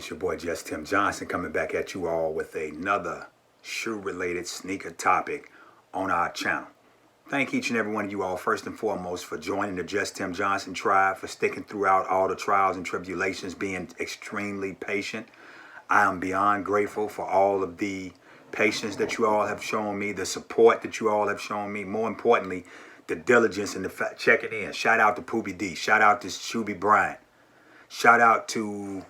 It's your boy Just Tim Johnson coming back at you all with another shoe-related sneaker topic on our channel. Thank each and every one of you all first and foremost for joining the Just Tim Johnson tribe, for sticking throughout all the trials and tribulations, being extremely patient. I am beyond grateful for all of the patience that you all have shown me, the support that you all have shown me, more importantly, the diligence and the checking in. Shout out to Shoebe D. Shout out to Shoebe Bryant. Shout out to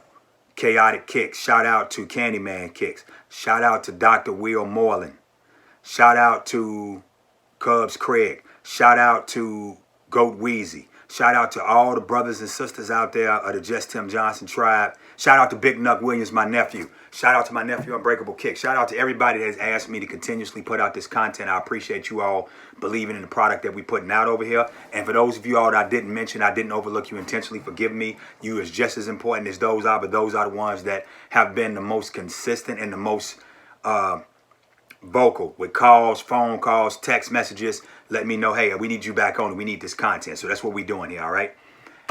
Chaotic Kicks. Shout out to CandyMan Kicks. Shout out to Dr. Will Moreland. Shout out to Cubs Craig. Shout out to Goat Wheezy. Shout out to all the brothers and sisters out there of the Just Tim Johnson tribe. Shout out to Big NUK WillIams, my nephew. Shout out to my nephew, Unbreakable Kick. Shout out to everybody that has asked me to continuously put out this content. I appreciate you all believing in the product that we're putting out over here. And for those of you all that I didn't mention, I didn't overlook you intentionally, forgive me. You is just as important as those are, but those are the ones that have been the most consistent and the most vocal with calls, phone calls, text messages. Let me know, hey, we need you back on. We need this content. So that's what we're doing here, all right?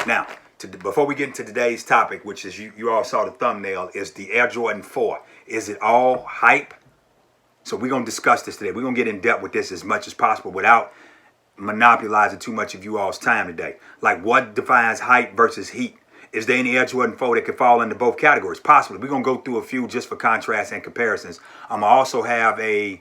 Now, before we get into today's topic, which is you all saw the thumbnail, is the Air Jordan 4. Is it all hype? So we're going to discuss this today. We're going to get in depth with this as much as possible without monopolizing too much of you all's time today. Like, what defines hype versus heat? Is there any Air Jordan 4 that could fall into both categories? Possibly. We're going to go through a few just for contrast and comparisons. I'm going to also have a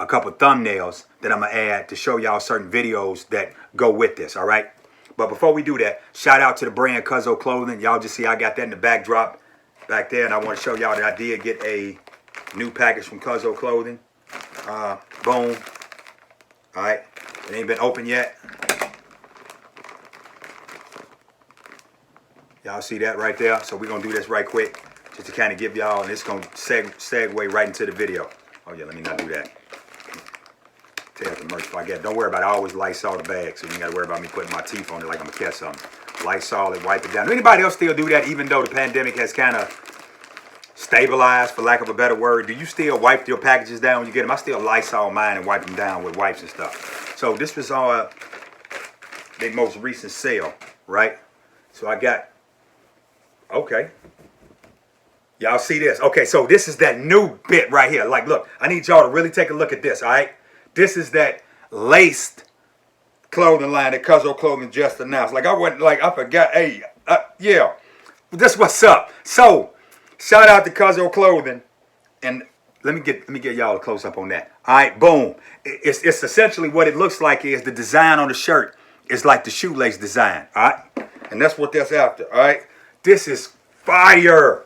couple thumbnails that I'm going to add to show y'all certain videos that go with this, all right? But before we do that, shout out to the brand Cuzzo Clothing. Y'all just see I got that in the backdrop back there, and I want to show y'all that I did get a new package from Cuzzo Clothing. Boom. All right. It ain't been opened yet. Y'all see that right there? So we're going to do this right quick just to kind of give y'all, and it's going to segue right into the video. Oh, yeah, let me not do that. Tear the merch before I get it. Don't worry about it. I always Lysol the bag, so you ain't got to worry about me putting my teeth on it like I'm going to catch something. Lysol it, wipe it down. Anybody else still do that even though the pandemic has kind of stabilized, for lack of a better word? Do you still wipe your packages down when you get them? I still Lysol mine and wipe them down with wipes and stuff. So this was their most recent sale, right? So I got, okay. Y'all see this? Okay, so this is that new bit right here. Like, look, I need y'all to really take a look at this, all right? This is that laced clothing line that Cuzzo Clothing just announced. Like, I forgot. Hey, yeah, this what's up. So, shout out to Cuzzo Clothing, and let me get y'all a close up on that. All right, boom. It's essentially what it looks like is the design on the shirt is like the shoelace design. All right, and that's what that's after. All right, this is fire.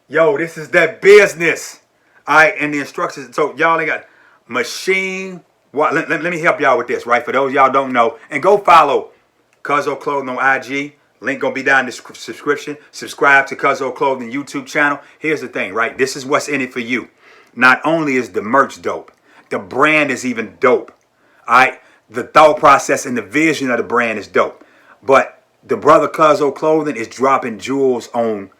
Yo, this is that business. All right, and the instructions. So y'all ain't got machine. Let me help y'all with this, right? For those y'all don't know, and go follow Cuzzo Clothing on IG. Link gonna be down in the subscription. Subscribe to Cuzzo Clothing YouTube channel. Here's the thing, right? This is what's in it for you. Not only is the merch dope, the brand is even dope. All right, the thought process and the vision of the brand is dope. But the brother Cuzzo Clothing is dropping jewels on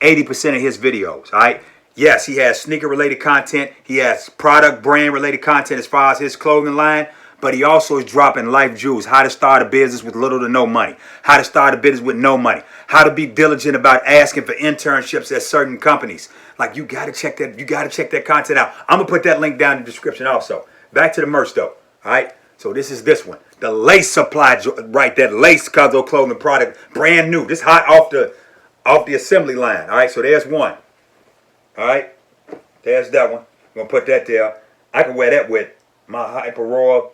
80% of his videos. All right. Yes, he has sneaker-related content. He has product brand-related content as far as his clothing line. But he also is dropping life jewels. How to start a business with little to no money. How to start a business with no money. How to be diligent about asking for internships at certain companies. Like, you got to check that. You got to check that content out. I'm going to put that link down in the description also. Back to the merch, though. All right. So this is this one. The lace supply, right? That lace Cuzzo Clothing product. Brand new. This hot off the assembly line. All right. So there's one. All right, there's that one. I'm going to put that there. I can wear that with my Hyper Raw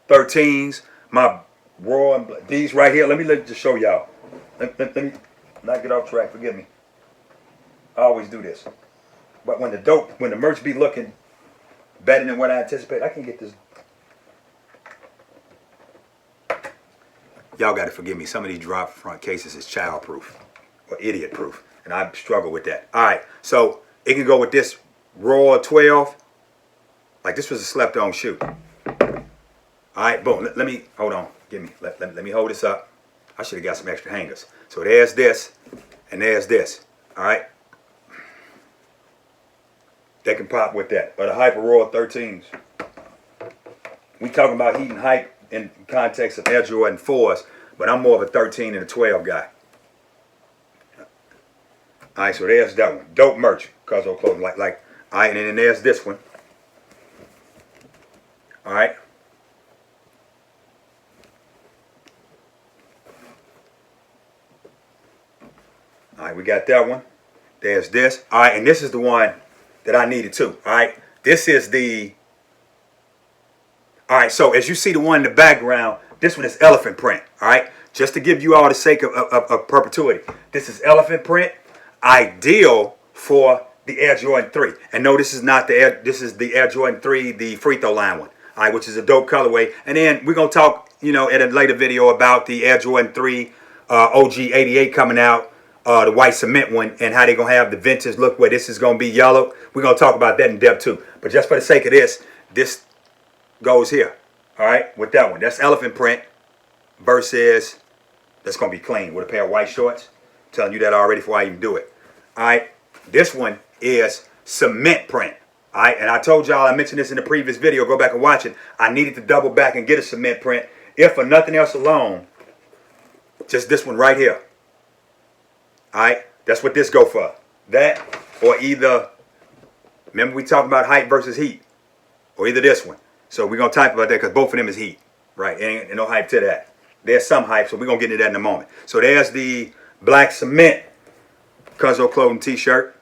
13s, my Raw, these right here. Let me just show y'all. Let me not get off track. Forgive me. I always do this. But when the merch be looking better than what I anticipate, I can get this. Y'all got to forgive me. Some of these drop front cases is child-proof or idiot-proof. And I struggle with that. All right, so it can go with this Raw 12. Like, this was a slept-on shoe. All right, boom. Let me, hold on. Let me hold this up. I should have got some extra hangers. So there's this, and there's this. All right. They can pop with that. Or the Hyper Raw 13s. We talking about heat and hype in context of Air Jordan 4's, but I'm more of a 13 and a 12 guy. All right, so there's that one. Dope merch, Cuzzo Clothing. All right, and then there's this one. All right. All right, we got that one. There's this. All right, and this is the one that I needed too. All right, this is the. All right, so as you see the one in the background, this one is elephant print. All right, just to give you all the sake of perpetuity, this is elephant print, ideal for the Air Jordan 3. And no, this is not the Air. This is the Air Jordan 3, the free throw line one. All right, which is a dope colorway. And then we're gonna talk, in a later video about the Air Jordan 3 OG 88 coming out. The white cement one, and how they're going to have the vintage look where this is going to be yellow. We're going to talk about that in depth too. But just for the sake of this goes here. All right, with that one. That's elephant print versus that's going to be clean with a pair of white shorts. I'm telling you that already before I even do it. All right, this one is cement print. All right, and I told y'all, I mentioned this in the previous video. Go back and watch it. I needed to double back and get a cement print. If for nothing else alone, just this one right here. All right, that's what this go for. That or either, remember we talking about height versus heat, or either this one. So we're going to type about that because both of them is heat, right? Ain't no hype to that. There's some hype, so we're going to get into that in a moment. So there's the black cement Cuzzo Clothing t-shirt.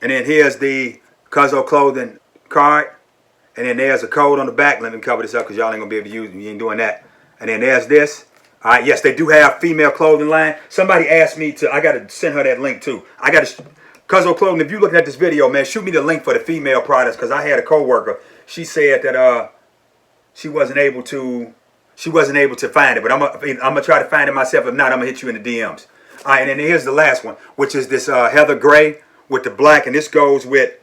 And then here's the Cuzzo Clothing card. And then there's a code on the back. Let me cover this up because y'all ain't going to be able to use it. You ain't doing that. And then there's this. All right, yes, they do have female clothing line. Somebody asked me I got to send her that link too. I got to, Cuzzo Clothing, if you're looking at this video, man, shoot me the link for the female products because I had a coworker. She said that she wasn't able to find it, but I'm gonna try to find it myself. If not, I'm gonna hit you in the DMs. All right, and then here's the last one, which is this heather gray with the black, and this can go with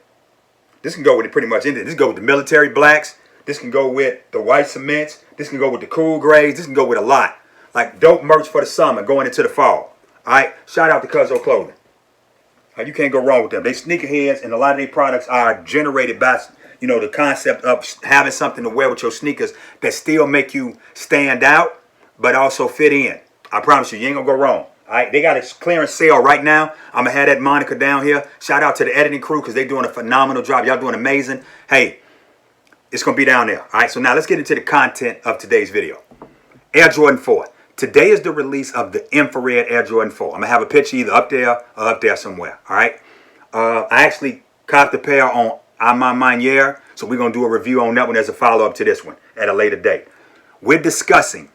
it pretty much anything. This can go with the military blacks. This can go with the white cements. This can go with the cool grays. This can go with a lot. Like dope merch for the summer going into the fall. All right, shout out to Cuzzo Clothing. You can't go wrong with them. They sneakerheads, and a lot of their products are generated by, the concept of having something to wear with your sneakers that still make you stand out, but also fit in. I promise you, you ain't gonna go wrong. All right, they got a clearance sale right now. I'm gonna have that moniker down here. Shout out to the editing crew because they're doing a phenomenal job. Y'all doing amazing. Hey, it's gonna be down there. All right, so now let's get into the content of today's video. Air Jordan 4. Today is the release of the infrared Air Jordan 4. I'm going to have a picture either up there or up there somewhere. All right. I actually caught the pair on Ma Manière, so we're going to do a review on that one as a follow-up to this one at a later date. We're discussing,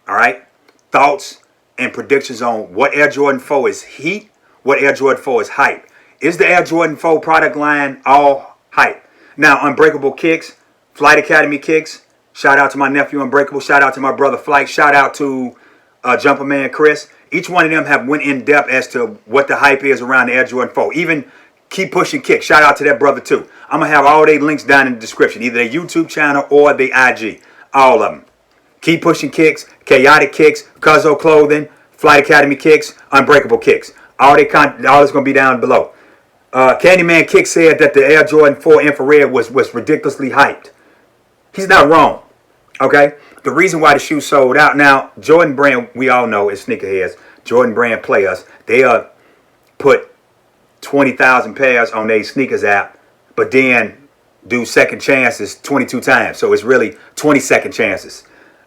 all right, thoughts and predictions on what Air Jordan 4 is heat, what Air Jordan 4 is hype. Is the Air Jordan 4 product line all hype? Now, Unbreakable Kicks, Flight Academy Kicks, shout out to my nephew Unbreakable. Shout out to my brother Flight. Shout out to Jumperman Chris. Each one of them have went in depth as to what the hype is around the Air Jordan 4. Even Keep Pushing Kicks. Shout out to that brother too. I'm going to have all their links down in the description. Either their YouTube channel or the IG. All of them. Keep Pushing Kicks, Chaotic Kicks, Cuzzo Clothing, Flight Academy Kicks, Unbreakable Kicks. All is going to be down below. CandyMan Kicks said that the Air Jordan 4 infrared was ridiculously hyped. He's not wrong. Okay, the reason why the shoe sold out. Now, Jordan Brand, we all know, is sneakerheads. Jordan Brand play us. They put 20,000 pairs on their sneakers app, but then do second chances 22 times. So it's really 20 second chances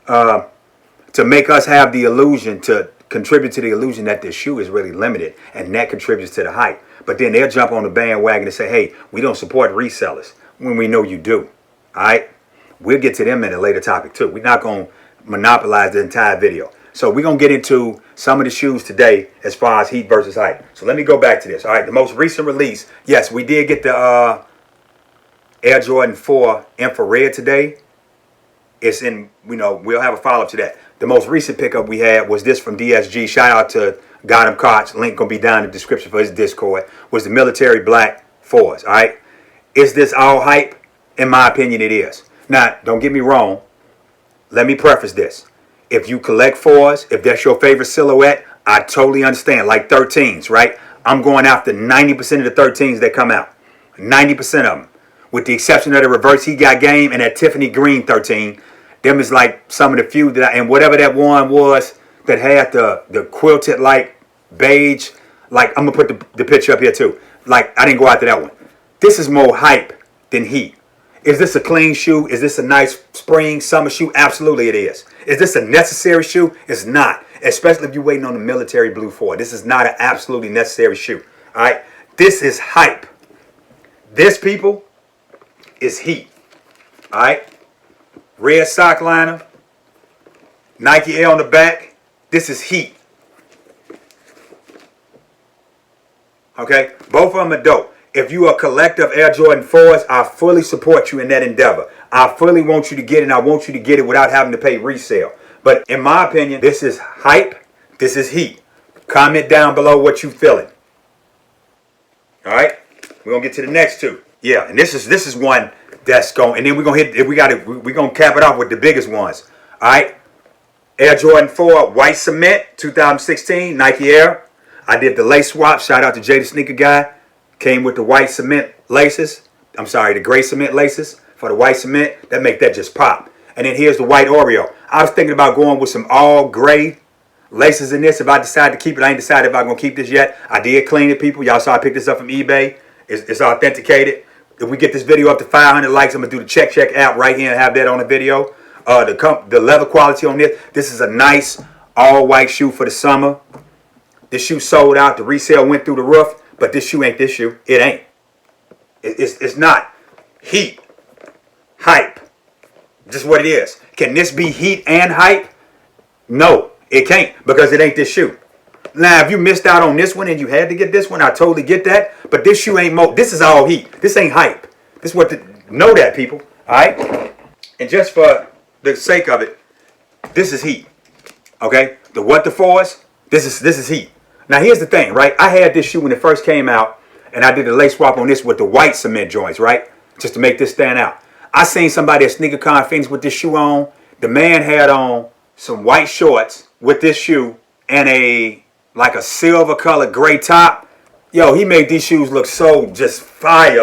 to make us have the illusion, to contribute to the illusion that this shoe is really limited, and that contributes to the hype. But then they'll jump on the bandwagon and say, hey, we don't support resellers, when we know you do. All right. We'll get to them in a later topic too. We're not going to monopolize the entire video. So we're going to get into some of the shoes today as far as heat versus hype. So let me go back to this. All right, the most recent release. Yes, we did get the Air Jordan 4 infrared today. It's in, we'll have a follow-up to that. The most recent pickup we had was this from DSG. Shout out to Got Him Koch. Link going to be down in the description for his Discord. Was the military black 4's. All right. Is this all hype? In my opinion, it is. Now, don't get me wrong. Let me preface this. If you collect 4's, if that's your favorite silhouette, I totally understand. Like 13s, right? I'm going after 90% of the 13s that come out. 90% of them. With the exception of the reverse He Got Game and that Tiffany Green 13. Them is like some of the few that and whatever that one was that had the quilted like beige Like, I'm going to put the picture up here too. Like, I didn't go after that one. This is more hype than heat. Is this a clean shoe? Is this a nice spring, summer shoe? Absolutely it is. Is this a necessary shoe? It's not. Especially if you're waiting on the military blue 4. This is not an absolutely necessary shoe. All right? This is hype. This, people, is heat. All right? Red sock liner. Nike Air on the back. This is heat. Okay? Both of them are dope. If you are a collector of Air Jordan 4s, I fully support you in that endeavor. I fully want you to get it, and I want you to get it without having to pay resale. But in my opinion, this is hype. This is heat. Comment down below what you feeling. All right? We're going to get to the next two. Yeah, and this is one that's going, and then we're going to we're going to cap it off with the biggest ones. All right? Air Jordan 4 White Cement 2016 Nike Air. I did the lace swap. Shout out to Jay the Sneaker Guy. Came with the white cement laces. I'm sorry, the gray cement laces for the white cement. That make that just pop. And then here's the white Oreo. I was thinking about going with some all gray laces in this. If I decide to keep it, I ain't decided if I'm going to keep this yet. I did clean it, people. Y'all saw I picked this up from eBay. It's authenticated. If we get this video up to 500 likes, I'm going to do the check app right here and have that on the video. The leather quality on this is a nice all white shoe for the summer. This shoe sold out. The resale went through the roof. But this shoe ain't this shoe. It ain't. It's not. Heat. Hype. Just what it is. Can this be heat and hype? No, it can't, because it ain't this shoe. Now, if you missed out on this one and you had to get this one, I totally get that. But this shoe ain't this is all heat. This ain't hype. This is what know that, people. All right? And just for the sake of it, this is heat. Okay? The 4's, this is heat. Now, here's the thing, right? I had this shoe when it first came out, and I did a lace swap on this with the white cement joints, right? Just to make this stand out. I seen somebody at SneakerCon Phoenix with this shoe on. The man had on some white shorts with this shoe and a silver colored gray top. Yo, he made these shoes look so just fire.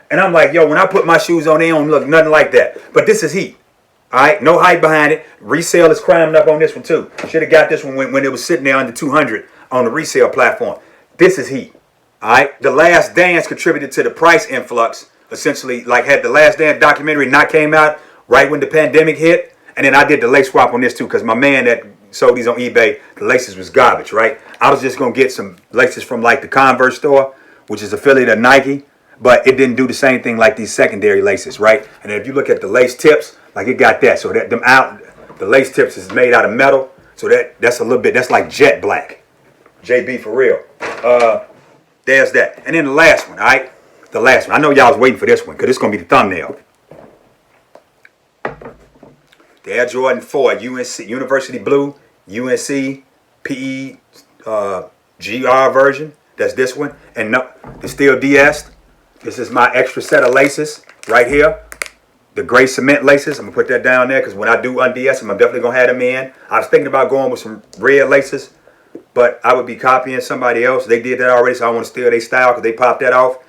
And I'm like, yo, when I put my shoes on, they don't look nothing like that. But this is heat. All right, no hype behind it. Resale is climbing up on this one too. Should have got this one when it was sitting there under 200 on the resale platform. This is heat. All right, The Last Dance contributed to the price influx. Essentially, like had The Last Dance documentary not came out right when the pandemic hit, and then I did the lace swap on this too because my man that sold these on eBay, the laces was garbage, right? I was just gonna get some laces from like the Converse store, which is affiliate of Nike, but it didn't do the same thing like these secondary laces, right? And then if you look at the lace tips, like it got that, so that the lace tips is made out of metal, so that's a little bit, that's like jet black. JB for real. There's that. And then the last one, all right? The last one. I know y'all was waiting for this one because it's going to be the thumbnail. The Air Jordan 4 UNC, University Blue, UNC, PE, GR version. That's this one. And no, it's still DS. This is my extra set of laces right here. The gray cement laces. I'm going to put that down there because when I do un-DS them, I'm definitely going to have them in. I was thinking about going with some red laces, but I would be copying somebody else. They did that already, so I want to steal their style because they popped that off.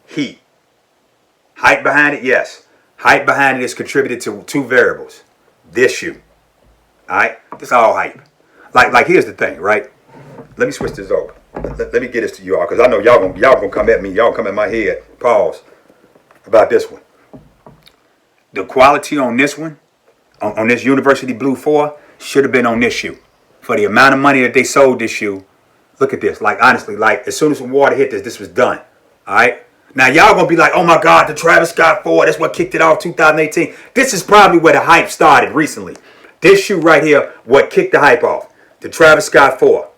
Heat. Hype behind it, yes. Hype behind it is contributed to two variables. This shoe. Alright? This all hype. Like here's the thing, right? Let me switch this over. Let me get this to y'all, because I know y'all gonna come at me. Y'all come at my head. Pause. About this one. The quality on this one, on this University Blue 4, should have been on this shoe. For the amount of money that they sold this shoe, look at this. Like, honestly, like, as soon as the water hit this was done. All right? Now, y'all going to be like, oh, my God, the Travis Scott 4, that's what kicked it off 2018. This is probably where the hype started recently. This shoe right here, what kicked the hype off. The Travis Scott 4. All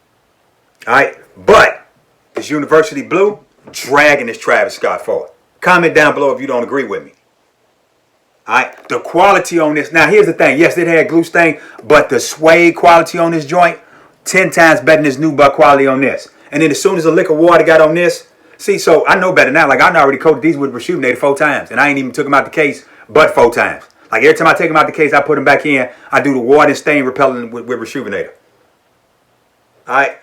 right? But this University Blue, dragging this Travis Scott 4. Comment down below if you don't agree with me. All right? The quality on this. Now, here's the thing. Yes, it had glue stain, but the suede quality on this joint, 10 times better than this new buck quality on this. And then as soon as the lick of water got on this, see, so I know better now. Like, I already coated these with Shoebe 4 times, and I ain't even took them out the case but 4 times. Like, every time I take them out the case, I put them back in. I do the water and stain repellent with Shoebe. All right?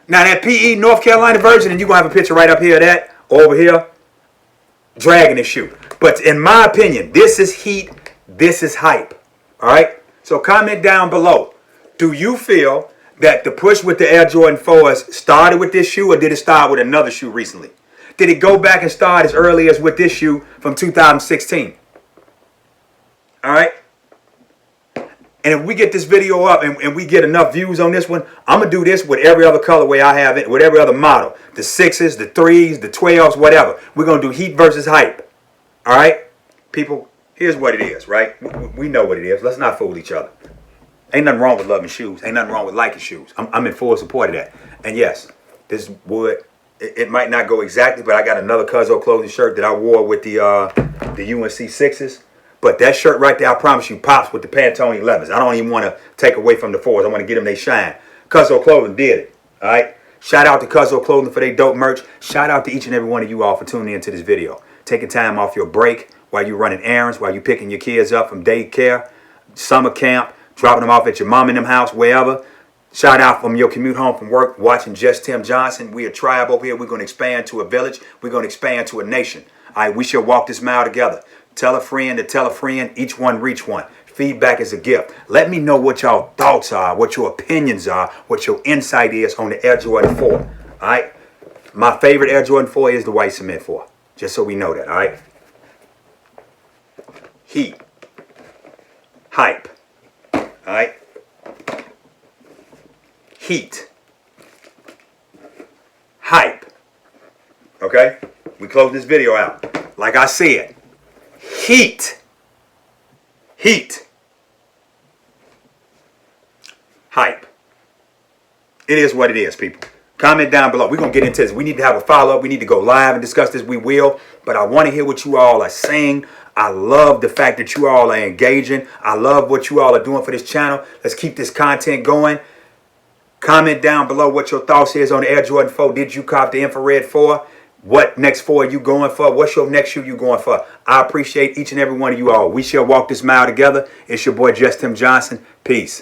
Now, that PE North Carolina version, and you're going to have a picture right up here of that, over here, dragging this shoe. But in my opinion, this is heat, this is hype. All right? So comment down below. Do you feel that the push with the Air Jordan 4s started with this shoe, or did it start with another shoe recently? Did it go back and start as early as with this shoe from 2016? All right? And if we get this video up and we get enough views on this one, I'm going to do this with every other colorway I have, with every other model. The 6s, the 3s, the 12s, whatever. We're going to do heat versus hype. All right? People, here's what it is, right? We know what it is. Let's not fool each other. Ain't nothing wrong with loving shoes. Ain't nothing wrong with liking shoes. I'm in full support of that. And yes, this would, it might not go exactly, but I got another Cuzzo clothing shirt that I wore with the UNC 6s. But that shirt right there, I promise you, pops with the Pantone 11s. I don't even want to take away from the 4s. I want to get them they shine. Cuzzo Clothing did it. All right? Shout out to Cuzzo Clothing for their dope merch. Shout out to each and every one of you all for tuning into this video. Taking time off your break while you're running errands, while you're picking your kids up from daycare, summer camp, dropping them off at your mom and them house, wherever. Shout out from your commute home from work, watching Just Tim Johnson. We a tribe over here. We're going to expand to a village. We're going to expand to a nation. All right, we shall walk this mile together. Tell a friend to tell a friend. Each one reach one. Feedback is a gift. Let me know what y'all thoughts are, what your opinions are, what your insight is on the Air Jordan 4. All right? My favorite Air Jordan 4 is the white cement 4. Just so we know that, all right? Heat. Hype. All right? Heat. Hype. Okay? We close this video out. Like I said, heat. Heat. Hype. It is what it is, people. Comment down below. We're going to get into this. We need to have a follow-up. We need to go live and discuss this. We will. But I want to hear what you all are saying. I love the fact that you all are engaging. I love what you all are doing for this channel. Let's keep this content going. Comment down below what your thoughts is on the Air Jordan 4. Did you cop the infrared 4? What next 4 are you going for? What's your next shoe you going for? I appreciate each and every one of you all. We shall walk this mile together. It's your boy, Just Tim Johnson. Peace.